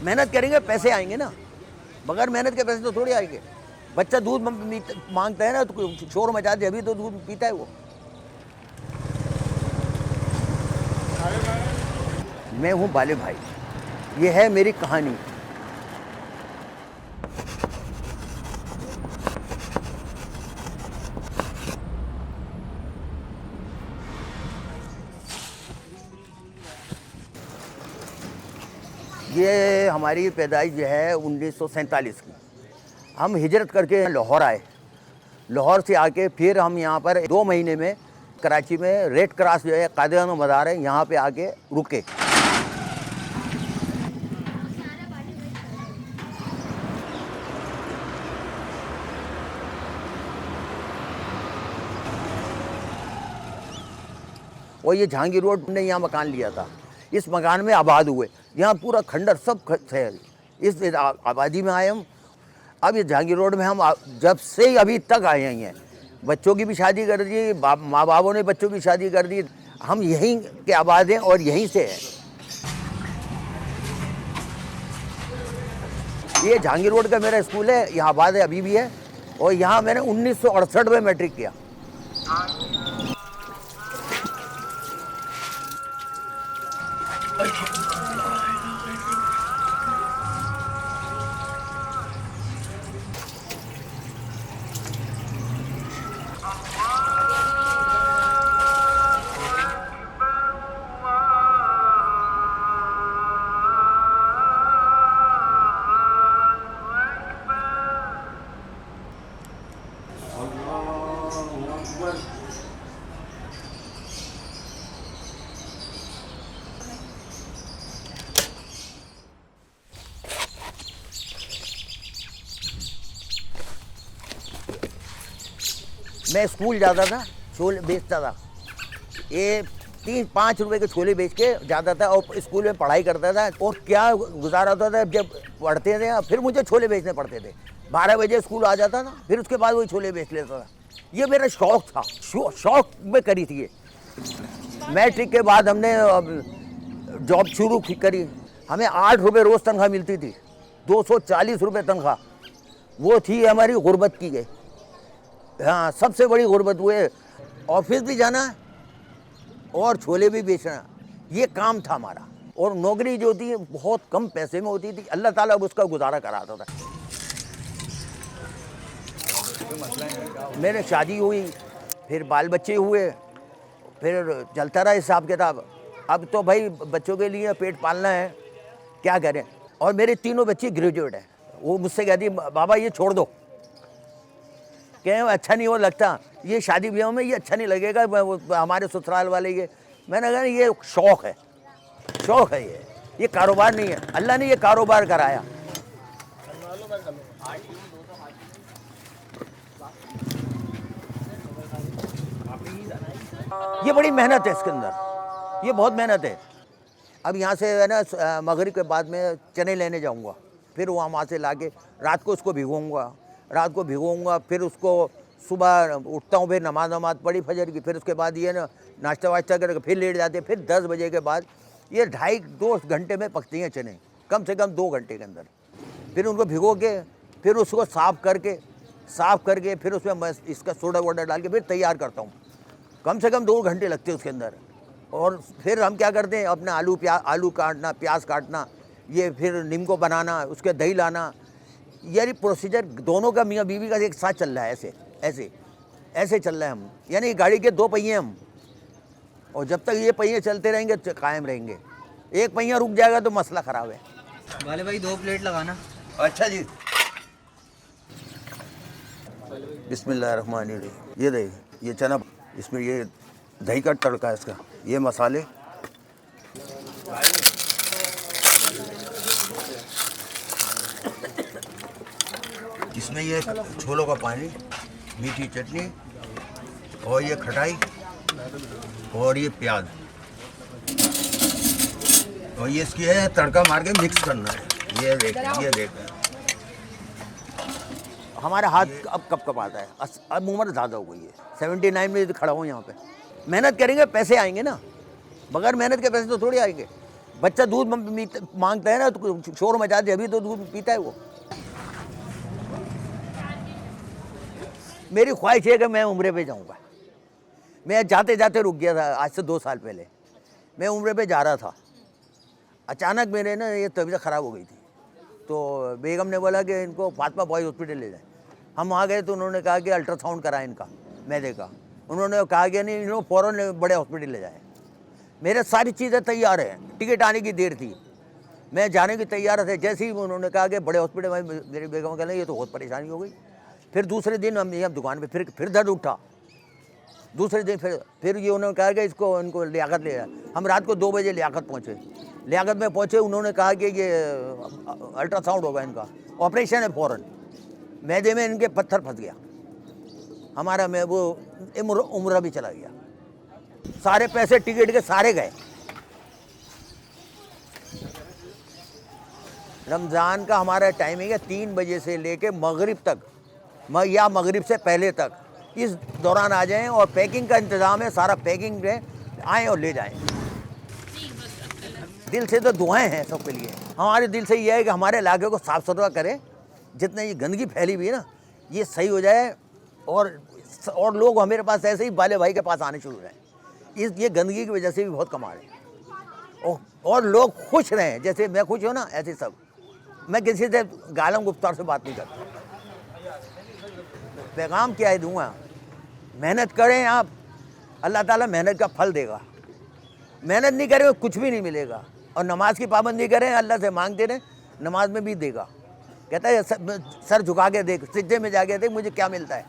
मेहनत करेंगे पैसे आएंगे ना, बगैर मेहनत के पैसे तो थोड़ी आएंगे। बच्चा दूध मांगता है ना तो शोर मचा दे, अभी तो दूध पीता है वो। मैं हूँ बाले भाई, ये है मेरी कहानी। ये हमारी पैदाइश जो है 1947 की। हम हिजरत करके लाहौर आए, लाहौर से आके फिर हम यहाँ पर 2 महीने में कराची में रेड क्रॉस जो है कादियान मदार है, यहाँ पे आके रुके। और ये जहांगीर रोड ने यहाँ मकान लिया था, इस मकान में आबाद हुए। यहाँ पूरा खंडर सब है, इस आबादी में आए हम। अब ये जहांगीर रोड में हम जब से अभी तक आए हैं, बच्चों की भी शादी कर दी, माँ बापों ने बच्चों की शादी कर दी। हम यहीं के आबाद हैं और यहीं से हैं। ये जहांगीर रोड का मेरा स्कूल है, यहाँ आबाद है, अभी भी है। और यहाँ मैंने 1968 में मैट्रिक किया। मैं स्कूल जाता था, छोले बेचता था। ये 3-5 रुपए के छोले बेच के जाता था और स्कूल में पढ़ाई करता था। और क्या गुजारा होता था, जब पढ़ते थे फिर मुझे छोले बेचने पड़ते थे। 12 बजे स्कूल आ जाता था, फिर उसके बाद वही छोले बेच लेता था। ये मेरा शौक था, शौक में करी थी ये। मैट्रिक के बाद हमने जॉब शुरू करी। हमें 8 रुपये रोज़ तनख्वाह मिलती थी, 240 रुपये तनख्वाह। वो थी हमारी गुर्बत की गई। हाँ, सबसे बड़ी गुर्बत हुए, ऑफिस भी जाना और छोले भी बेचना, ये काम था हमारा। और नौकरी जो थी बहुत कम पैसे में होती थी, अल्लाह ताला उसका गुजारा कराता था। मेरे शादी हुई, फिर बाल बच्चे हुए, फिर चलता रहा हिसाब किताब। अब तो भाई बच्चों के लिए पेट पालना है, क्या करें। और मेरे तीनों बच्चे ग्रेजुएट हैं। वो मुझसे कहती बाबा ये छोड़ दो, कहें अच्छा नहीं हो लगता, ये शादी ब्याह में ये अच्छा नहीं लगेगा, हमारे ससुराल वाले ये। मैंने कहा ये शौक़ है, शौक़ है ये कारोबार नहीं है। अल्लाह ने ये कारोबार कराया। ये बड़ी मेहनत है इसके अंदर, ये बहुत मेहनत है। अब यहाँ से है ना मगरिब के बाद में चने लेने जाऊँगा, फिर वहाँ से ला के रात को उसको भिगोऊँगा, फिर उसको सुबह उठता हूँ, फिर नमाज पढ़ी फजर की, फिर उसके बाद ये ना नाश्ता वाश्ता करके फिर लेट जाते। फिर 10 बजे के बाद ये 2.5-2 घंटे में पकती हैं चने, कम से कम 2 घंटे के अंदर। फिर उनको भिगो के, फिर उसको साफ़ करके फिर उसमें इसका सोडा वोडा डाल के फिर तैयार करता हूँ। कम से कम 2 घंटे लगते हैं उसके अंदर। और फिर हम क्या करते हैं, अपना आलू काटना, प्याज काटना, ये फिर नींबू बनाना, उसके दही लाना। यानी प्रोसीजर दोनों का, मियाँ बीवी का एक साथ चल रहा है, ऐसे चल रहा है हम। यानी गाड़ी के 2 पहिए हम, और जब तक ये पहिए चलते रहेंगे तो कायम रहेंगे। एक पहिया रुक जाएगा तो मसला ख़राब है। वाले भाई 2 प्लेट लगाना। अच्छा जी। बिस्मिल्लाहिर्रहमानिर्रहीम। ये दही, ये चना, इसमें ये दही का तड़का है इसका, ये मसाले, इसमें ये छोलों का पानी, मीठी चटनी, और ये खटाई, और ये प्याज, और ये इसकी है तड़का मार के मिक्स करना है। ये देख हमारा हाथ अब कब आता है। अब उम्र ज़्यादा हो गई है, 79 में खड़ा हूँ यहाँ पे। मेहनत करेंगे पैसे आएंगे ना, बगैर मेहनत के पैसे तो थोड़ी आएंगे। बच्चा दूध मांगता है ना तो शोर मचा दे, अभी तो दूध पीता है वो। मेरी ख्वाहिश है कि मैं उम्रे पे जाऊंगा। मैं जाते जाते रुक गया था आज से 2 साल पहले। मैं उम्रे पे जा रहा था, अचानक मेरे ना ये तबीयत ख़राब हो गई थी, तो बेगम ने बोला कि इनको फातिमा बॉयज़ हॉस्पिटल ले जाए। हम वहाँ गए तो उन्होंने कहा कि अल्ट्रासाउंड कराएं इनका मैदे का। उन्होंने कहा कि नहीं, इन्होंने फ़ौरन बड़े हॉस्पिटल ले जाए। मेरे सारी चीज़ें तैयार हैं, टिकट आने की देर थी, मैं जाने की तैयार थे। जैसे ही उन्होंने कहा कि बड़े हॉस्पिटल में, मेरी बेगम कहने ये तो बहुत परेशानी हो गई। फिर दूसरे दिन हम यहाँ दुकान पे फिर दर्द उठा। दूसरे दिन फिर ये उन्होंने कहा कि इनको लियाकत ले जाए। हम रात को 2 बजे लियाकत पहुँचे। लियाकत में पहुँचे, उन्होंने कहा कि ये अल्ट्रासाउंड होगा, इनका ऑपरेशन है फ़ौरन। मैदे में इनके पत्थर फंस गया। हमारा मैं वो उम्र भी चला गया। सारे पैसे टिकट के सारे गए। रमज़ान का हमारा टाइमिंग है 3 बजे से लेके मगरिब तक, या मगरिब से पहले तक। इस दौरान आ जाएं और पैकिंग का इंतज़ाम है, सारा पैकिंग है, आएँ और ले जाएं। दिल से तो दुआएं हैं सबके लिए। हमारे दिल से ये है कि हमारे इलाके को साफ़ सुथरा करें, जितने ये गंदगी फैली हुई है ना ये सही हो जाए, और लोग हमारे पास ऐसे ही बाले भाई के पास आने शुरू हो जाए। ये गंदगी की वजह से भी बहुत कमा रहे हैं, और लोग खुश रहें, जैसे मैं खुश हूँ ना ऐसे सब। मैं किसी से गालम गुफ्तार से बात नहीं करता। पैगाम क्या है दूंगा, मेहनत करें आप, अल्लाह ताला मेहनत का फल देगा। मेहनत नहीं करें कुछ भी नहीं मिलेगा। और नमाज की पाबंदी करें, अल्लाह से मांगते रहें, नमाज में भी देगा। कहता है सर झुका के देख, सिजदे में जाके देख मुझे क्या मिलता है।